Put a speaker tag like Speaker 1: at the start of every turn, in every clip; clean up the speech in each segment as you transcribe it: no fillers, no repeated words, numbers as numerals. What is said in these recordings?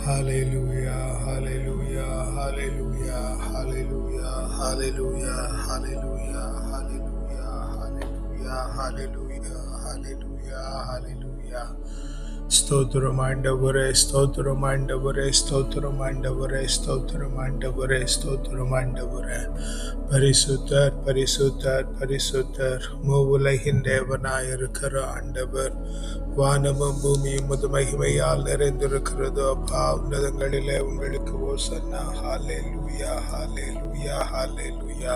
Speaker 1: Hallelujah, hallelujah, hallelujah, hallelujah, hallelujah, hallelujah, hallelujah, hallelujah, hallelujah, hallelujah, hallelujah. Stotram ಆಂಡವರೇ, Stotram ಆಂಡವರೇ, Stotram ಆಂಡವರೇ, Stotram ಆಂಡವರೇ, Stotram ஆண்டவரே. பரிசுத்தர், பரிசுத்தர், பரிசுத்தர், மூவுலகின் தேவனாயிருக்கிற ஆண்டவர். வானமும் பூமியும் முது மகிமையால் நிறைந்திருக்கிறது. அப்பா, உன்னதங்களிலே உங்களுக்கு ஓசன்னா. ஹalleluya, ஹalleluya, ஹalleluya.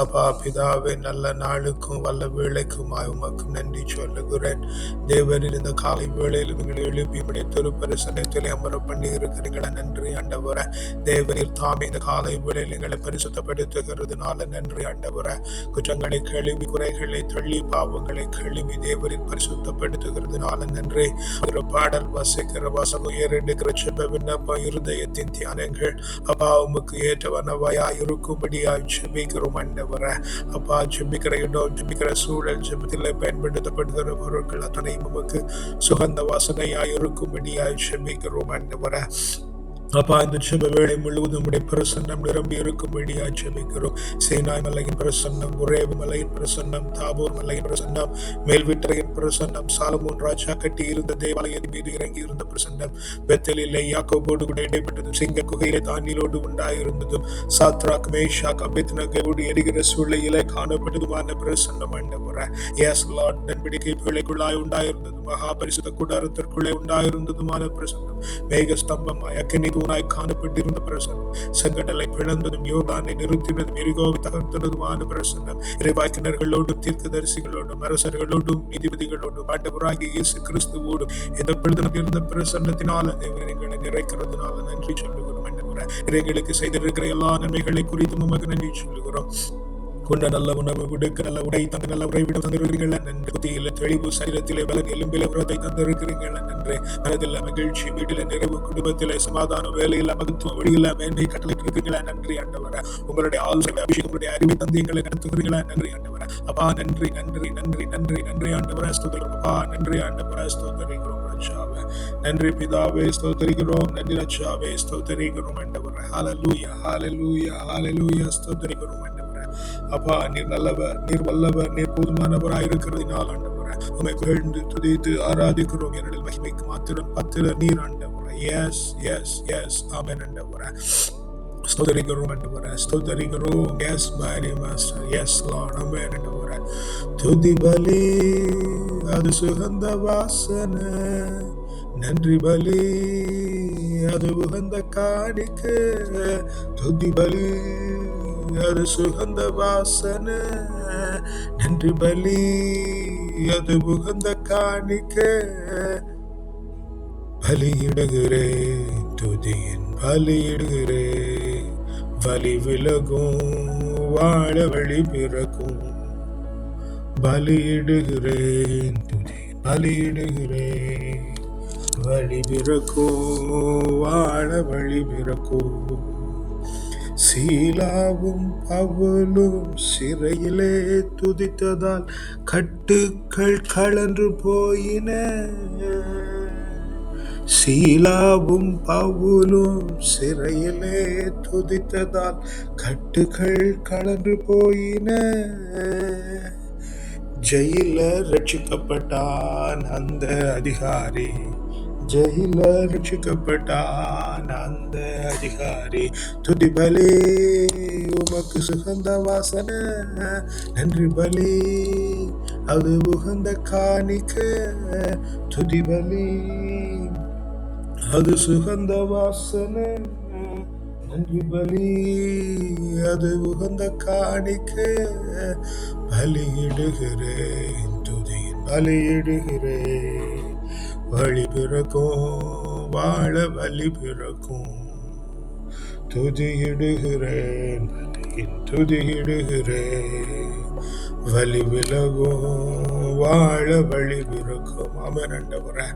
Speaker 1: அப்பா பிதாவே, நல்ல நாளுக்கும் வல்ல வேளைக்குமாய் உமக்கும் நன்றி சொல்லுகிறேன். தேவரின் இந்த காலை வேளையில் உங்களை எழுப்பி உடைய திருப்பரிசனத்திலே அமர பண்ணி இருக்கிறீங்களா, நன்றி ஆண்டவரே. தேவரீர் தாமே இந்த காலை வேளையில் எங்களை பரிசுத்தப்படுத்துகிறதுனால நன்றி ஆண்டவரே. குற்றங்களை கழுவி, குறைகளை தள்ளி, பாவங்களை கழுவி தேவரின் பரிசுத்தப்படுத்துகிறதுனால நன்றி. ஒரு பாடல் வாசிக்கிற வாசகம் ஏறெடுக்கிற செப விண்ணப்ப இருதயத்தின் தியானங்கள் அப்பா உமக்கு ஏற்றவனவாயாய் இருக்கும்படியாய் செபிக்கிறோம் ஆண்டவரே. அப்பா, ஜெபிக்கிற இடம், ஜெபிக்கிற சூழல், ஜெபத்தில் பயன்படுத்தப்படுகிற பொருட்கள் அத்தனையும் உமக்கு சுகந்த வாசனையாய் இருக்கும்படியாய் செபிக்கிறோம் ஆண்டவரே. அப்பா, இந்த ஜெப வேளை முழுவதும் உடைய பிரசன்னம் நிரம்பி இருக்கும்படியாய் ஜெபிக்கிறோம். சீனாய் மலையின் பிரசன்னம், உரேவு மலையின் பிரசன்னம், தாபோர் மலையின் பிரசன்னம், மேல்விட்டரையின் பிரசன்னம், சாலமோன் ராஜா கட்டி இருந்த தேவாலயத்தின் மீது இறங்கி இருந்த பிரசன்னம், பெத்தலிலே யாக்கோபோடு கூட இடைப்பட்டதும், சிங்க குகையிலே தானியலோடு உண்டாயிருந்ததும், சாத்ராக் மேஷாக் அபேத்நேகோடு எரிகிற சூளையிலே காணப்பட்டதுமான பிரசன்னம் ஆண்டவரே. எஸ் லார்ட், நம்பிக்கை பிள்ளைக்குள்ளாய் உண்டாயிருந்ததும், மகா பரிசுத்த கூடாரத்திற்குள்ளே உண்டாயிருந்ததுமான பிரசன்னம், மேக ஸ்தம்பமாய் அக்கினி தூணாய் காணப்பட்டிருந்த பிரசன்னம், செங்கடலை பிளந்ததும், யோர்தானை நிறுத்தினதும், எரிகோவை தகர்த்ததுமான பிரசன்னம், இறைவாக்கினர்களோடும் தீர்க்கதரிசிகளோடும் அரசர்களோடும் நீதிபதிகளோடும் ஆண்டவராகிய இயேசு கிறிஸ்துவோடும் இந்த பொழுது இருந்த பிரசன்னத்தினால தேவனை நிறைக்கிறதுனால நன்றி சொல்லுகிறோம் ஆண்டவரே. எங்களுக்கு செய்திருக்கிற எல்லா நன்மைகளை குறித்து உமக்கு நன்றி சொல்லுகிறோம். கொண்ட நல்ல உணவு கொடுக்க, நல்ல உடை தந்து, நல்ல உறைவிட தந்திருக்கிறீர்கள் நன்று. புத்தியில தெளிவு, சரீரத்திலே பலன், எலும்பில உரத்தை தந்திருக்கிறீர்கள் நன்று. மனதில் மகிழ்ச்சி, வீட்டில நிறைவு, குடும்பத்திலே சமாதானம், வேலையில மகத்துவம், வழியில மேன்மை கட்டளைக்கிறீர்களா நன்றி ஆண்டவரே. உங்களுடைய ஆலோசனை அபிஷேகம், உங்களுடைய அறிவை தந்து எங்களை நடத்துகிறீர்களா நன்றி ஆண்டவரே. அப்பா, நன்றி நன்றி நன்றி நன்றி நன்றி ஆண்டவரே, ஸ்தோத்திரம். அப்பா, நன்றி ஆண்டவரே, ஸ்தோத்திரிக்கிறோம் ரட்சாவே. நன்றி பிதாவே, ஸ்தோத்திரிக்கிறோம். நன்றி ரட்சாவே, ஸ்தோத்திரிக்கிறோம் ஆண்டவரே. ஹalleluya, ஹalleluya, ஹalleluya, ஸ்தோத்திரிக்கிறோம் ஆண்டவரே. அப்பா, நீர் நல்லவர், நீர் வல்லவர், நீர் போதுமானவராயிருக்கிறதினால் ஆண்டவரே உம்மை புகழ்ந்து துதித்து ஆராதிக்கிறோம். என்னில் மகிமைக்கு மாத்திரம் பத்திர நீர் ஆண்டவரே. எஸ் எஸ் எஸ், ஆமென் ஆண்டவரே. ஸ்தோத்திரிக்கிறோம் ஆண்டவரே, ஸ்தோத்திரிக்கிறோம். Yes mighty master, yes lord, amen ஆண்டவரே. துதி பலி அது சுகந்த வாசனை, நன்றி பலி அது உகந்த காணிக்கை. துதி பலி அது சுகந்த வாசனை, நன்றி பலி அது உகந்த காணிக்கை. பலியிடுகிறேன், துதியின் பலியிடுகிறேன். வலி விலகும், வாழ வழி பிறக்கும். பலியிடுகிறேன், துதியின் பலியிடுகிறேன். வழி பிறக்கும், வாழ வழி பிறக்கும். சீலாவும் பவுலும் சிறையிலே துதித்ததால் கட்டுக்கள் கழன்று போயின. சீலாவும் பவுலும் சிறையிலே துதித்ததால் கட்டுக்கள் கழன்று போயின. ஜெயில ரட்சிக்கப்பட்டான் அந்த அதிகாரி, ஜெயில ரட்சிக்கப்பட்டான் அந்த அதிகாரி. துதி பலி உமக்கு சுகந்த வாசனை, நன்றி பலி அது உகந்த காணிக்கை. துதி பலி அது சுகந்த வாசனை, நன்றி பலி அது உகந்த காணிக்கை. பலியிடுகிறேன், துதியின் பலியிடுகிறேன். வழி பிறக்கும், வாழ வழி பிறக்கும். துதியிடுகிறேன், பலியின் துதியிடுகிறேன். வலி விலகும், வாழ வழி பிறக்கும். ஆமென் ஆண்டவரே.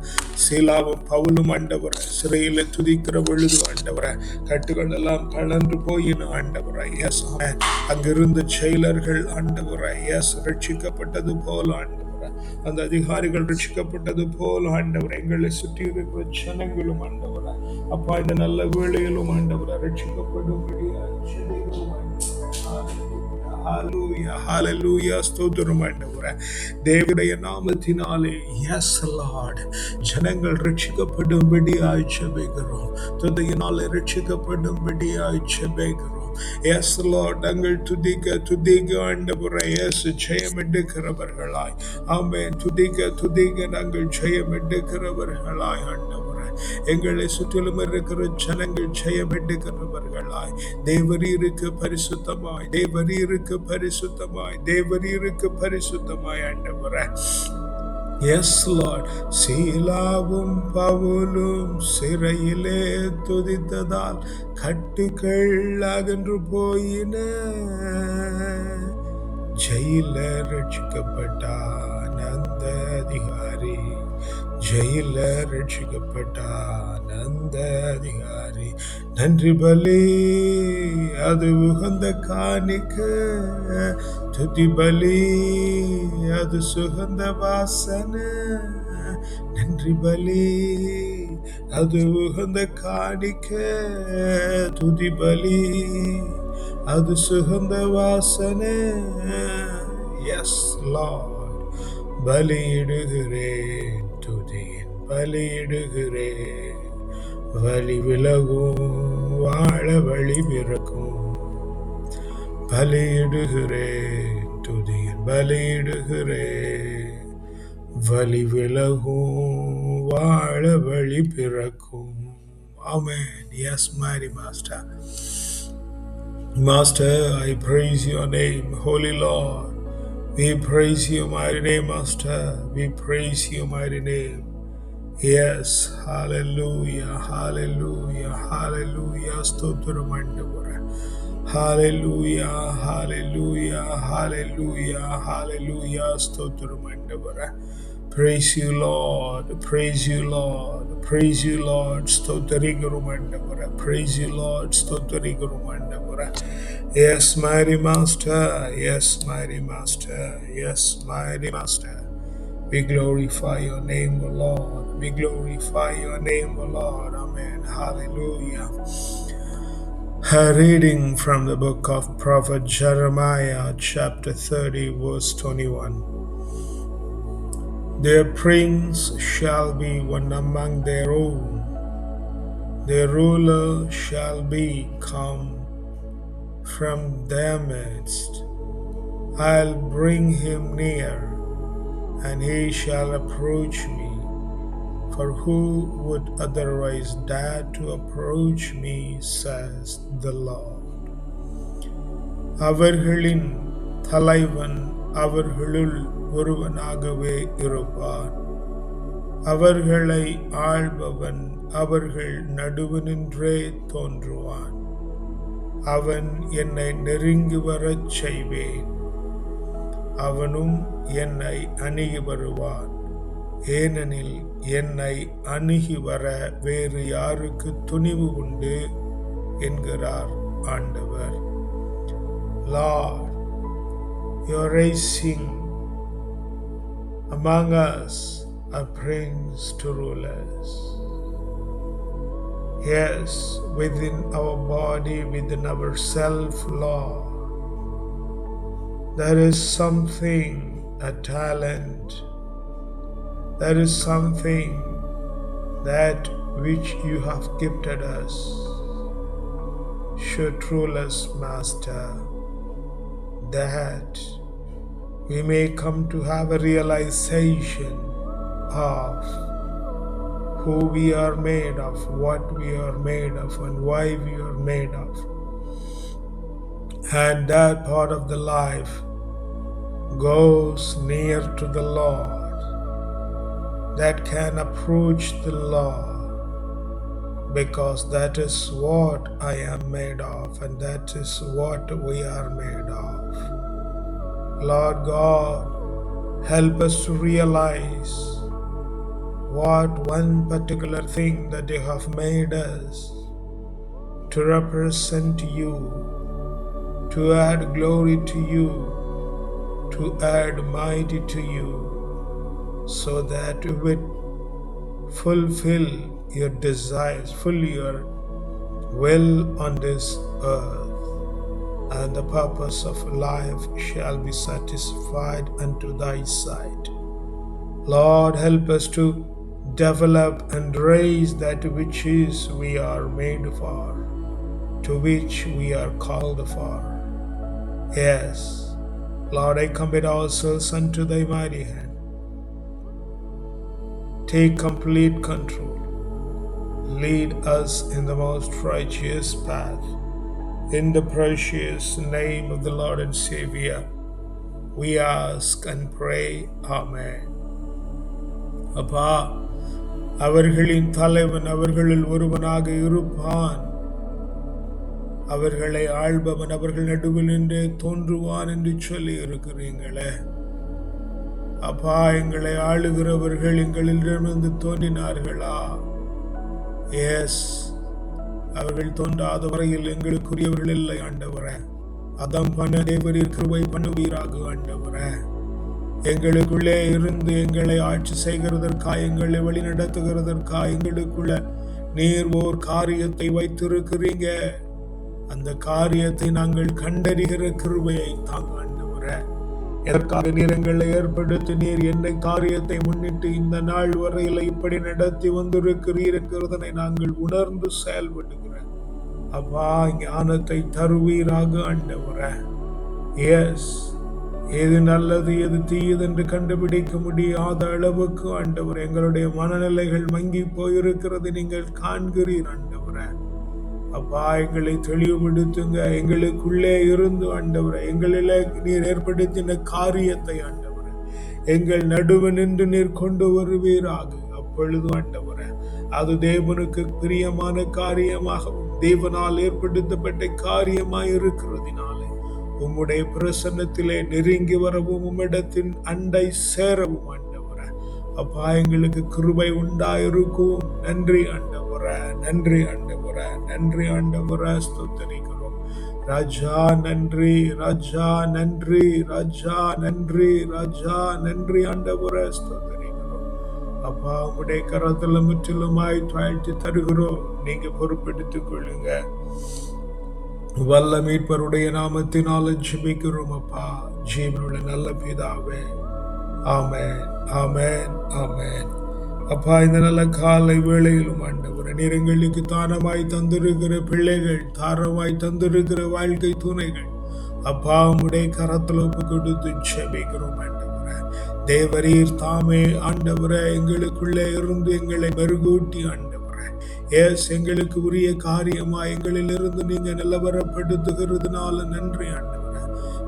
Speaker 1: சீலாவும் பவுலும் ஆண்டவரே சிறையில துதிக்கிற பொழுது ஆண்டவரே கட்டுகள் எல்லாம் கலந்து போயின ஆண்டவரே. எஸ் ஆமென். அங்கிருந்த செயலர்கள் ஆண்டவரே எஸ் ரட்சிக்கப்பட்டது போல ஆண்டவரே அந்த அதிகாரிகள் ரட்சிக்கப்பட்டது போல் ஆண்டவர் எங்களை சுற்றி இருக்கிற ஜனங்களும் ஆண்டவர் அப்பா இந்த நல்ல வேளையிலும் ஆண்டவர் ரட்சிக்கப்படும்படியாக ஜெபிக்கிறோம் ஆண்டவரே. ஹalleluya ஹalleluya ஸ்தோத்திரம் ஆண்டவரே. தேவனுடைய நாமத்தினாலே எஸ் லார்ட் ஜனங்கள் ரட்சிக்கப்படும்படியாய் ஜெபிக்கிறோம். துதியினாலே ரட்சிக்கப்படும்படியாய் ஜெபிக்கிறோம். எஸ் லார்ட் நாங்கள் துதிக்க துதிக்க ஆண்டவரே எஸ் ஜெயம் எடுக்கிறவர்களாய் ஆமென். துதிக்க துதிக்க நாங்கள் ஜெயம் எடுக்கிறவர்களாய் ஆண்டவரே எங்களை சுற்றிலும் இருக்கிற ஜனங்கள் ஜெயம் எடுக்கிறவர்களாய் தேவரீருக்கு பரிசுத்தமாய் தேவரீருக்கு பரிசுத்தமாய் தேவரீருக்கு பரிசுத்தமாய் ஆண்டவரே. எஸ் லார்ட் சீலாவும் பவுலும் சிறையிலே துதித்ததால் கட்டுகள் அகன்று போயின. ஜெயில ரட்சிக்கப்பட்டான் அந்த அதிகாரி ஜெயில ரட்சிக்கப்பட்டான் அந்த அதிகாரி. நன்றி பலி அது உகந்த காணிக்க துதி பலி அது சுகந்த வாசனை. நன்றி பலி அது உகந்த காணிக்க துதி பலி அது சுகந்த வாசனை. எஸ் லார்ட் பலியிடுகிறேன் துதியின் பலியிடுகிறேன். வலி விலகும் வாழ வழி பிறக்கும். பலியிடுகிறேன் துதியின் பலியிடுகிறேன். வலி விலகும் வாழ வழி பிறக்கும். Amen. Yes, mighty Master. Master, I praise your name, Holy Lord. We praise your mighty name, Master. We praise your mighty name. Yes, hallelujah, hallelujah, hallelujah. Stotram andavara. Hallelujah, hallelujah, hallelujah, hallelujah. Stotram andavara. Praise you, Lord. Praise you, Lord. Praise you, Lord. Stotarigurum andavara. Praise you, Lord. Stotarigurum andavara. Yes, mighty Master. Yes, mighty Master. Yes, mighty Master. We glorify your name, O Lord. We glorify your name, O Lord. Amen. Hallelujah. A reading from the book of Prophet Jeremiah, chapter 30, verse 21. Their prince shall be one among their own. Their ruler shall be come from their midst. I'll bring him near, and he shall approach me. For who would otherwise dare to approach me, says the Lord. அவர்களின் தலைவன் அவர்களுள் ஒருவனாகவே இருப்பான். அவர்களை ஆள்பவன் அவர்கள் நடுவினின்றே தோன்றுவான். அவன் என்னை நெருங்கி வரச் செய்வேன். அவனும் என்னை அணுகி வருவான். ஏனெனில் என்னை அணுகி வர வேறு யாருக்கு துணிவு உண்டு என்கிறார் ஆண்டவர். Lord, you're raising among us a prince to rule us. Yes, within our body, within our self, Lord, there is something, a talent, there is something that which you have gifted us. Should rule us, Master, that we may come to have a realization of who we are made of, what we are made of, and why we are made of. And that part of the life goes near to the Lord, that can approach the Lord, because that is what I am made of, and that is what we are made of. Lord God, help us to realize what one particular thing that you have made us to represent you, to add glory to you, to add mighty to you, so that you would fulfill your desires, fulfill your will on this earth, and the purpose of life shall be satisfied unto thy sight. Lord, help us to develop and raise that which is we are made for, to which we are called for. Yes, Lord, I commit ourselves unto thy mighty hand. Take complete control. Lead us in the most righteous path. In the precious name of the Lord and Savior, we ask and pray. Amen. அப்பா, அவர்களின் தலைவன் அவர்களில் ஒருவனாக இருப்பான். அவர்களை ஆள்பவன் அவர்கள் நடுவில் நின்று தோன்றுவான் என்று சொல்லி இருக்கிறீங்களே. அப்பா, எங்களை ஆளுகிறவர்கள் எங்களிடமிருந்து தோன்றினார்களா? எஸ், அவர்கள் தோன்றாத வரையில் எங்களுக்குரியவர்கள் இல்லை ஆண்டவரே. அதம் பண்ண தேவரீர் கிருபை பண்ணுவீராக ஆண்டவரே. எங்களுக்குள்ளே இருந்து எங்களை ஆட்சி செய்கிறதற்காக, எங்களை வழி நடத்துகிறதற்காக எங்களுக்குள்ள நீர் ஓர் காரியத்தை வைத்திருக்கிறீங்க. அந்த காரியத்தை நாங்கள் கண்டறிகிற கிருபையை தாங்க ஆண்டவரே. எதற்காக நீர் எங்களை ஏற்படுத்தி நீர் என்ன காரியத்தை முன்னிட்டு இந்த நாள் வரையில் இப்படி நடத்தி வந்திருக்கிறீர் என்கிறதனை நாங்கள் உணர்ந்து செயல்படுகிறேன். அப்பா, ஞானத்தை தருவீராக ஆண்டவரே. எஸ், எது நல்லது எது தீயது என்று கண்டுபிடிக்க முடியாத அளவுக்கு ஆண்டவர் எங்களுடைய மனநிலைகள் மங்கி போயிருக்கிறது நீங்கள் காண்கிறீர் ஆண்டவரே. அப்பா, எங்களை தெளிவுபடுத்துங்க. எங்களுக்குள்ளே இருந்து ஆண்டவரே, எங்களிலே நீர் ஏற்படுத்தின காரியத்தை ஆண்டவரே எங்கள் நடுவு நின்று நீர் கொண்டு வருவீராக. அப்பொழுது ஆண்டவரே, அது தேவனுக்கு பிரியமான காரியமாகவும் தேவனால் ஏற்படுத்தப்பட்ட காரியமாய் இருக்கிறதுனாலே உம்முடைய பிரசன்னத்திலே நெருங்கி வரவும் உம்மிடத்தின் அண்டை சேரவும் ஆண்டவரே அப்பா எங்களுக்கு கிருபை உண்டாயிருக்கும். நன்றி ஆண்டவரே, நன்றி ஆண்டவரே, நன்றி ஆண்டவரே, ஸ்தோத்திரிக்கிறோம். ராஜா நன்றி, ராஜா நன்றி, ராஜா நன்றி, ராஜா நன்றி ஆண்டவரே, ஸ்தோத்திரிக்கிறோம். அப்பா, உம்முடைய கரத்துல முற்றிலுமாய் தாழ்த்தி தருகிறோம். நீங்க பொறுப்பெடுத்துக் கொள்ளுங்க. வல்ல மீட்பருடைய நாமத்தினால ஜெபிக்கிறோம் அப்பா, ஜீவனுள்ள நல்ல பிதாவே. ஆமென், ஆமென், ஆமென். அப்பா, இந்த நல்ல காலை வேளையிலும் ஆண்டவரே, நீர் எங்களுக்கு தானமாய் தந்திருக்கிற பிள்ளைகள், தாரமாய் தந்திருக்கிற வாழ்க்கை துணைகள், அப்பா உம்முடைய கரத்துல ஒப்பு கொடுத்து ஜெபிக்கிறோம் ஆண்டவரே. தேவரீர் தாமே ஆண்டவரே எங்களுக்குள்ளே இருந்து எங்களை மெருகூட்டி ஆண்டவரே, எஸ், எங்களுக்கு உரிய காரியமா எங்களிலிருந்து நீங்க நிலவரப்படுத்துகிறதுனால நன்றி ஆண்டவரே.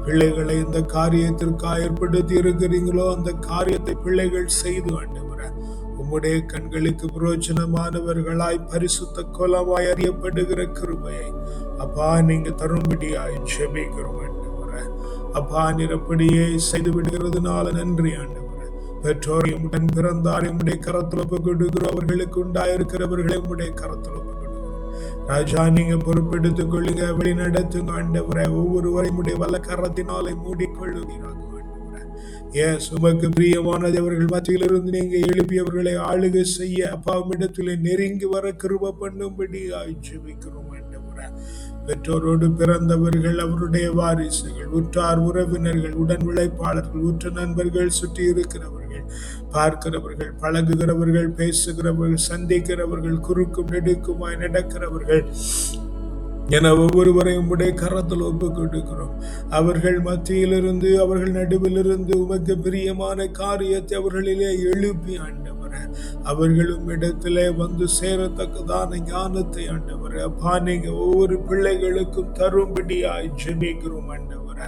Speaker 1: பிள்ளைகளை இந்த காரியத்திற்காக ஏற்படுத்தி இருக்கிறீங்களோ அந்த காரியத்தை பிள்ளைகள் செய்து ஆண்டவரே உம்முடைய கண்களுக்கு பிரயோஜனமானவர்களாய் பரிசுத்த கோலமாய் அறியப்படுகிற கிருபையை அப்பா நீங்க தரும்படியாய் ஜெபிக்கிறோம் ஆண்டவரே. அப்பா, நீர் அப்படியே செய்து விடுகிறதுனால நன்றி ஆண்டவரே. பெற்றோரையும் உடன் பிறந்தாரையும் உடைய கரத்தில் ஒப்பு கொடுக்கிறோம். அவர்களுக்கு உண்டாயிருக்கிறவர்களை உடைய கரத்தில் ஒப்பு கொடுக்கிறோம். ராஜா, நீங்க பொறுப்பெடுத்துக் கொள்ளுங்க, வழி நடத்துங்க ஆண்டவரே. ஒவ்வொருவரையும் உடைய வல்ல கரத்தினாலே மூடிக்கொள்ளுகிறாங்க ஆண்டவரே. எஸ், உமக்கு பிரியமானது அவர்கள் மத்தியிலிருந்து நீங்க எழுப்பியவர்களை ஆளுகை செய்ய அப்பாவிடத்திலே நெருங்கி வர கிருபை பண்ணும்படி ஜெபிக்கிறோம் ஆண்டவரே. பெற்றோரோடு பிறந்தவர்கள், அவருடைய வாரிசுகள், உற்றார் உறவினர்கள், உடன் உழைப்பாளர்கள், உற்ற நண்பர்கள், சுற்றி இருக்கிறவர்கள், பார்க்கிறவர்கள், பழகுகிறவர்கள், பேசுகிறவர்கள், சந்திக்கிறவர்கள், குறுக்கும் நெடுக்குமாய் நடக்கிறவர்கள் என ஒவ்வொருவரையும் உடைய கரத்தில் ஒப்பு கொடுக்கிறோம். அவர்கள் மத்தியிலிருந்து அவர்கள் நடுவிலிருந்து உமக்கு பிரியமான காரியத்தை அவர்களிலே எழுப்பி ஆண்டவரே அவர்களும் இடத்திலே வந்து சேரத்தக்கதான ஞானத்தை ஆண்டவரே அப்பா நீங்க ஒவ்வொரு பிள்ளைகளுக்கும் தரும்படியாய் ஜெபிக்கிறோம் ஆண்டவரே.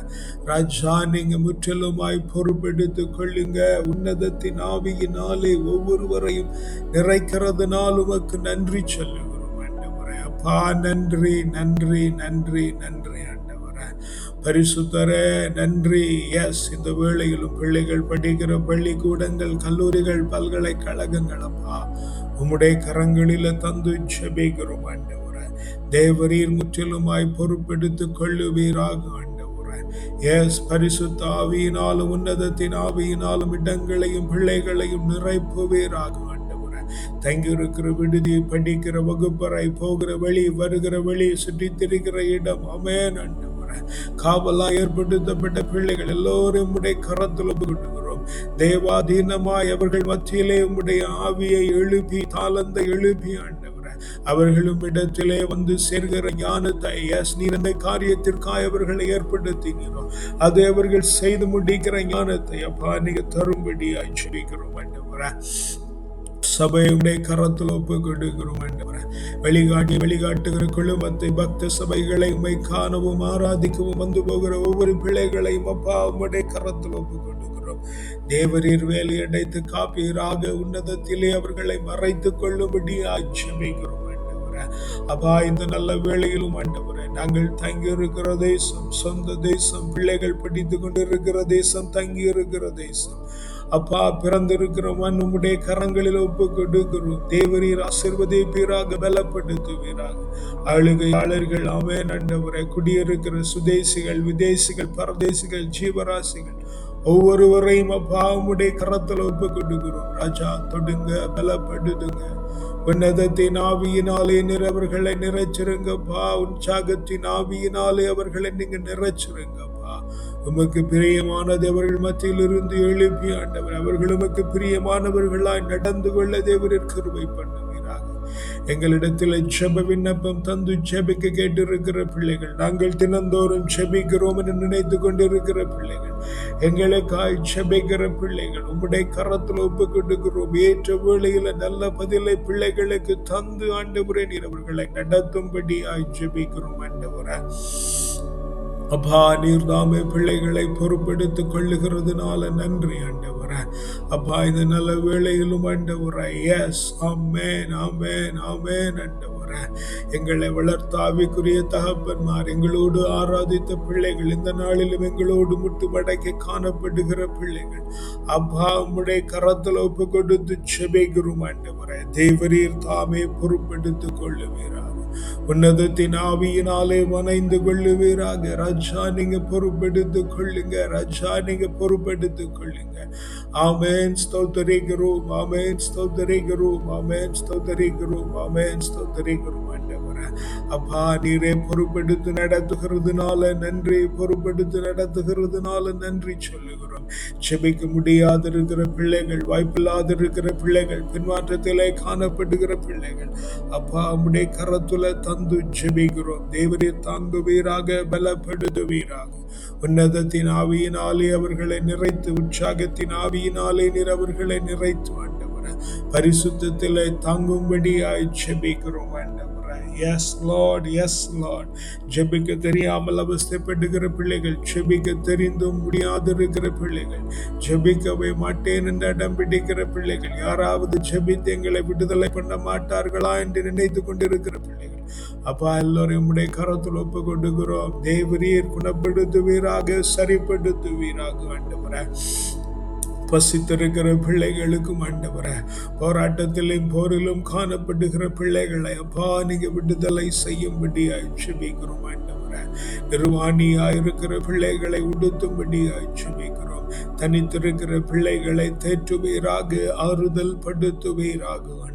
Speaker 1: ராஜா, நீங்க முற்றிலுமாய் பொறுப்பெடுத்துக் கொள்ளுங்க. உன்னதத்தின் ஆவியினாலே ஒவ்வொருவரையும் நிறைக்கிறதுனால் உமக்கு நன்றி சொல்லுகிறோம் ஆண்டவரே. அப்பா, நன்றி நன்றி நன்றி நன்றி ஆண்டவரே. பரிசுத்தரே நன்றி. எஸ், இந்த வேளையிலும் பிள்ளைகள் படிக்கிற பள்ளிக்கூடங்கள், கல்லூரிகள், பல்கலைக்கழகங்கள் அப்பா உம்முடைய கரங்களில தந்து ஜெபிக்கிறோம் ஆண்டவரே. தேவரீர் முற்றிலுமாய் பொறுப்பெடுத்துக் கொள்ளுவீராக ஆண்டவரே. எஸ் பரிசுத்த ஆவியினாலும் உன்னதத்தின் ஆவியினாலும் இடங்களையும் பிள்ளைகளையும் நிரப்புவீராக ஆண்டவரே. தங்கியிருக்கிற விடுதி, படிக்கிற வகுப்பறை, போகிற வழி, வருகிற வழி, சுற்றி திரிகிற இடம், ஆமென் ஆண்டவரே. காவலா ஏற்படுத்தப்பட்ட பிள்ளைகள் எல்லோரும் உடைய கரத்தில் ஒப்புக்கொள்கிறோம். தேவாதீனமாய் அவர்கள் மத்தியிலே உடைய ஆவியை எழுப்பி, தாளந்தை எழுப்பி ஆண்டவரே, அவர்களும் இடத்திலே வந்து சேர்கிற ஞானத்தை, எஸ் நீர் அந்த காரியத்திற்காக அவர்களை ஏற்படுத்தினோ அதை அவர்கள் செய்து முடிக்கிற ஞானத்தை அப்பா நீங்க தரும்படியாய் ஜெபிக்கிறோம் ஆண்டவரே. சபையுடைய கரத்தில் ஒப்பு கொடுக்கிறோம் ஆண்டவரே. வழிகாட்டுகிற குழுமத்தை, பக்த சபைகளை உம்மை காணவும் ஆராதிக்கவும் வந்து போகிற ஒவ்வொரு பிள்ளைகளையும் அப்பா உம்முடைய கரத்தில் ஒப்பு கொடுக்கிறோம். தேவரீர் வேலை அடைத்து காப்பீராக உன்னதத்திலே அவர்களை மறைத்துக் கொள்ளும்படி ஆட்சேபிக்கிறோம் ஆண்டவரே. அப்பா இந்த நல்ல வேளையிலும் ஆண்டவரே, நாங்கள் தங்கி இருக்கிற தேசம் சொந்த தேசம், பிள்ளைகள் படித்துக் கொண்டிருக்கிற தேசம், தங்கி இருக்கிற தேசம் அப்பா, பிறந்திருக்கிற மண் உம்முடைய கரங்களில் ஒப்பு கொடுக்கிறோம். தேவரீர் ஆசீர்வதிப்பீராக, பலப்படுத்துவீராக. ஆளுகையாளர்கள் ஆமென் ஆண்டவரே, குடியிருக்கிற சுதேசிகள், விதேசிகள், பரதேசிகள், ஜீவராசிகள் ஒவ்வொருவரையும் அப்பா உம்முடைய கரத்தில் ஒப்பு கொடுக்கிறோம். ராஜா தொடுங்க, பலப்படுத்துங்க. உன்னதத்தின் ஆவியினாலே அவர்களை நிறைச்சிருங்கப்பா. உற்சாகத்தின் ஆவியினாலே அவர்களை நீங்க நிறைச்சிருங்கப்பா. உமக்கு பிரியமானது அவர்கள் மத்தியில் இருந்து எழுப்பி ஆண்டவர் அவர்கள் உமக்கு பிரியமானவர்களாய் நடந்து கொள்ள தேவரீர் கிருபை பண்ணுவீராக. எங்களிடத்தில் ஜெப விண்ணப்பம் தந்து ஜெபிக்க கேட்டிருக்கிற பிள்ளைகள், நாங்கள் தினந்தோறும் ஜெபிக்கிறோம் என்று நினைத்து கொண்டிருக்கிற பிள்ளைகள், எங்களுக்காய் ஜெபிக்கிற பிள்ளைகள் உம்முடைய கரத்தில் ஒப்பு கொடுக்கிறோம். ஏற்ற வேளையில நல்ல பதிலை பிள்ளைகளுக்கு தந்து ஆண்டவரே நீர் அவர்களை நடத்தும்படியாய் ஜெபிக்கிறோம் ஆண்டவரே. அப்பா நீர் தாமே பிள்ளைகளை பொறுப்பெடுத்துக் கொள்ளுகிறதுனால நன்றி ஆண்டவரே. அப்பா இந்த நல்ல வேளையிலும் ஆண்டவரே, எஸ் ஆமென் ஆமென் ஆமென் ஆண்டவரே. எங்களை வளர்த்த ஆவிக்குரிய தகப்பன்மார், எங்களோடு ஆராதித்த பிள்ளைகள், இந்த நாளிலும் எங்களோடு முட்டு மடக்கி காணப்படுகிற பிள்ளைகள் அப்பா உம்முடைய கரத்தில் ஒப்பு கொடுத்து ஜெபிக்கிறோம் ஆண்டவரே. தேவரீர் தாமே பொறுப்பெடுத்துக் கொள்ளுவீராக. உன்னதத்தின் ஆவியினாலே வணைந்து கொள்ளுவீராக. ராஜா நீங்க பொறுப்பெடுத்துக் கொள்ளுங்க. ராஜா நீங்க பொறுப்பெடுத்துக் கொள்ளுங்க. ஆமென் ஸ்தோத்திரிக்கிறோம், ஆமென் ஸ்தோத்திரிக்கிறோம், ஆமென் ஸ்தோத்திரிக்கிறோம், ஆமென் ஸ்தோத்திரிக்கிறோம் ஆண்டவரே. அப்பா நீரே பொறுப்பெடுத்து நடத்துகிறதுனால நன்றி, பொறுப்பெடுத்து நடத்துகிறதுனால நன்றி சொல்லுகிறோம். ஜெபிக்க முடியாதிருக்கிற பிள்ளைகள், வாய்ப்பில்லாதிருக்கிற பிள்ளைகள், பின்மாற்றத்திலே காணப்படுகிற பிள்ளைகள் அப்பா உம்முடைய கரத்துல தந்து ஜெபிக்கிறோம். தேவரீர் தாங்குவீராக, பலப்படுத்துவீராக. உன்னதத்தின் ஆவியினாலே அவர்களை நிறைத்து, உற்சாகத்தின் ஆவியினாலே நீர் அவர்களை நிறைத்து ஆண்டவரே, பரிசுத்தத்திலே தாங்கும்படியாய் ஜெபிக்கிறோம் ஆண்டவரே. Yes lord, yes lord. ஜெபிக்க தெரியாமல் அவஸ்தைப்படுகிற பிள்ளைகள், ஜெபிக்க தெரிந்தும் முடியாதிருக்கிற பிள்ளைகள், ஜெபிக்கவே மாட்டேன் என்று அடம் பிடிக்கிற பிள்ளைகள், யாராவது ஜெபித்து எங்களை விடுதலை பண்ண மாட்டார்களா என்று நினைத்து கொண்டிருக்கிற பிள்ளைகள் அப்பா எல்லோரையும் உம்முடைய கரத்தில் ஒப்பு கொடுக்கிறோம். தேவரீர் குணப்படுத்துவீராக, சரிப்படுத்துவீராக ஆண்டவரே. பசித்திருக்கிற பிள்ளைகளுக்கும் ஆண்டவரே, போராட்டத்திலும் போரிலும் காணப்படுகிற பிள்ளைகளை அப்பா நீங்க விடுதலை செய்யும்படியாய் ஜெபிக்கிறோம் ஆண்டவரே. நிர்வாணியாயிருக்கிற பிள்ளைகளை உடுத்தும்படியாய் ஜெபிக்கிறோம். தனித்திருக்கிற பிள்ளைகளை தேற்றுவீராக, ஆறுதல் படுத்துவீராக ஆண்டவரே.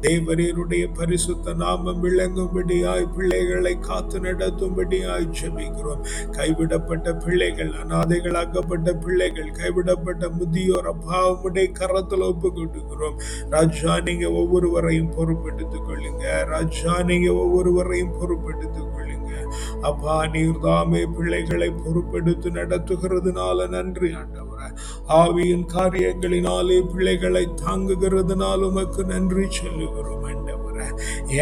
Speaker 1: தேவரீருடைய பரிசுத்த நாமம் விளங்கும்படியாய் பிள்ளைகளை காத்து நடத்தும்படியாய் ஜெபிக்கிறோம். கைவிடப்பட்ட பிள்ளைகள், அநாதைகளாக்கப்பட்ட பிள்ளைகள், கைவிடப்பட்ட முதியோர் அப்பா உம்முடைய கரத்தில் ஒப்பு கொடுக்கிறோம். ராஜா நீங்க ஒவ்வொருவரையும் பொறுப்பெடுத்துக் கொள்ளுங்க. ராஜா நீங்க ஒவ்வொருவரையும் பொறுப்பெடுத்துக் கொள்ளுங்க. அப்பா நீர் தாமே பிள்ளைகளை பொறுப்பெடுத்து நடத்துகிறதுனால நன்றி ஆண்டவரே. ஆவியின் காரியங்களினாலே பிள்ளைகளை தாங்குகிறதுனால உமக்கு நன்றி சொல்லுகிறோம் ஆண்டவரே.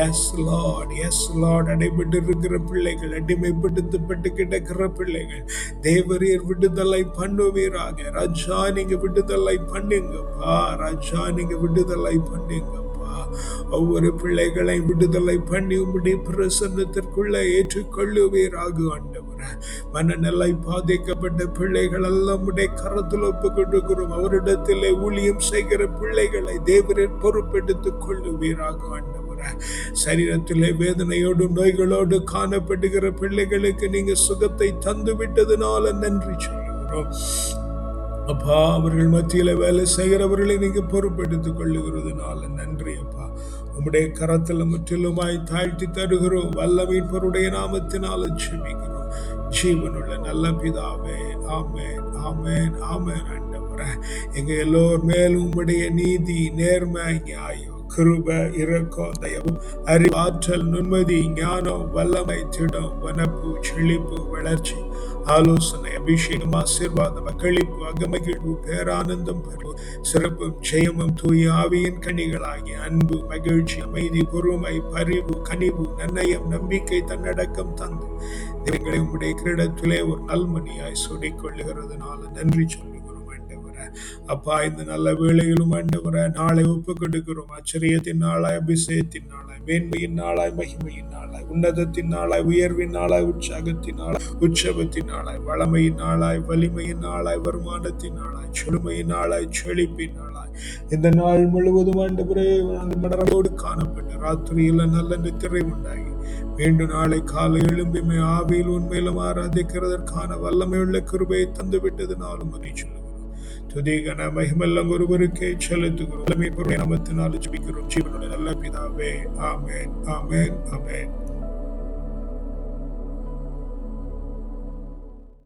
Speaker 1: Yes lord, yes lord. அடைபட்டிருக்கிற பிள்ளைகள், அடிமைப்படுத்தப்பட்டு கிடக்கிற பிள்ளைகள் தேவரீர் விடுதலை பண்ணுவீராக. ராஜா நீங்க விடுதலை பண்ணுங்கப்பா. ராஜா நீங்க விடுதலை பண்ணுங்க. ஒவ்வொரு பிள்ளைகளை விடுதலை பண்ணி உம்முடைய பிரசன்னத்திற்குள்ள ஏற்றுக்கொள்ளுவீராக ஆண்டவரே. மனநிலை பாதிக்கப்பட்ட பிள்ளைகள் எல்லாம் உம்முடைய கரத்தில் ஒப்பு கொடுக்கிறோம். அவரிடத்திலே ஊழியம் செய்கிற பிள்ளைகளை தேவரீர் பொறுப்பெடுத்துக் கொள்ளுவீராக ஆண்டவரே. சரீரத்திலே வேதனையோடும் நோய்களோடு காணப்படுகிற பிள்ளைகளுக்கு நீங்க சுகத்தை தந்து விட்டதுனால நன்றி சொல்லுகிறோம். அப்பா, அவர்கள் மத்தியில வேலை செய்கிறவர்களை நீங்க பொறுப்பெடுத்துக் கொள்ளுகிறதுனால நன்றி அப்பா. உம்முடைய கரத்துல முற்றிலுமாய் தாழ்த்தி தருகிறோம். வல்லமைப்பருடைய நாமத்தினால ஜெபிக்கிறோம். ஜீவனுள்ள நல்ல பிதாவே, ஆமென், ஆமென், ஆமென். ஆண்டவரே, எங்க எல்லோர் மேலும் உம்முடைய நீதி, நேர்மை, நியாயம், கிருபை, இரக்கம், தயவு, அறிவாற்றல், நுண்மதி, ஞானம், வல்லமை, திடம், வனப்பு, செழிப்பு, வளர்ச்சி, ஆலோசனை, அபிஷேகம், ஆசீர்வாதம், அக்களிப்பு, அகமகிழ்வு, பேரானந்தம், பெறும் சிறப்பும் ஜெயமும் தூய ஆவியின் கனிகளாகிய அன்பு, மகிழ்ச்சி, அமைதி, பொறுமை, பரிவு, கனிவு, நன்னயம், நம்பிக்கை, தன்னடக்கம் தந்து எங்களை உம்முடைய கிரீடத்திலே ஒரு நல்மணியாய் சூடிக் கொள்ளுகிறதுனால நன்றி சொல்லுகிறோம். அப்பா, இந்த நல்ல வேளையிலும் ஆண்டவரே, நாளை ஒப்பு கொடுக்கிறோம். ஆச்சரியத்தின் நாளாய், அபிஷேகத்தின் நாளாய், மேன்மையின் நாளாய், மகிமையின் நாளாய், உன்னதத்தின் நாளாய், உயர்வின் நாளாய், உற்சாகத்தின் நாளாய், உற்சவத்தின் நாளாய், வளமையின் நாளாய், வலிமையின் நாளாய், வருமானத்தின் நாளாய், செழுமையின் நாளாய், செழிப்பின் நாளாய், இந்த நாள் முழுவதும் ஆண்டவரே மனரோடு காணப்பட்டு ராத்திரியில நல்ல நித்திரை உண்டாகி மீண்டும் நாளை காலை எழும்பிமை ஆவியில் உண்மையிலும் ஆராதிக்கிறதற்கான வல்லமையுள்ள கிருபையை தந்து விட்டதுனாலும் மகிழ்ச்சி துதிகன மகிமெல்லாம் ஒருவருக்கே செலுத்துகிறோம். நாமத்தினால் ஜெபிக்கிறோம். ஜீவனுடைய நல்ல பிதாவே, ஆமென், ஆமென், ஆமென்.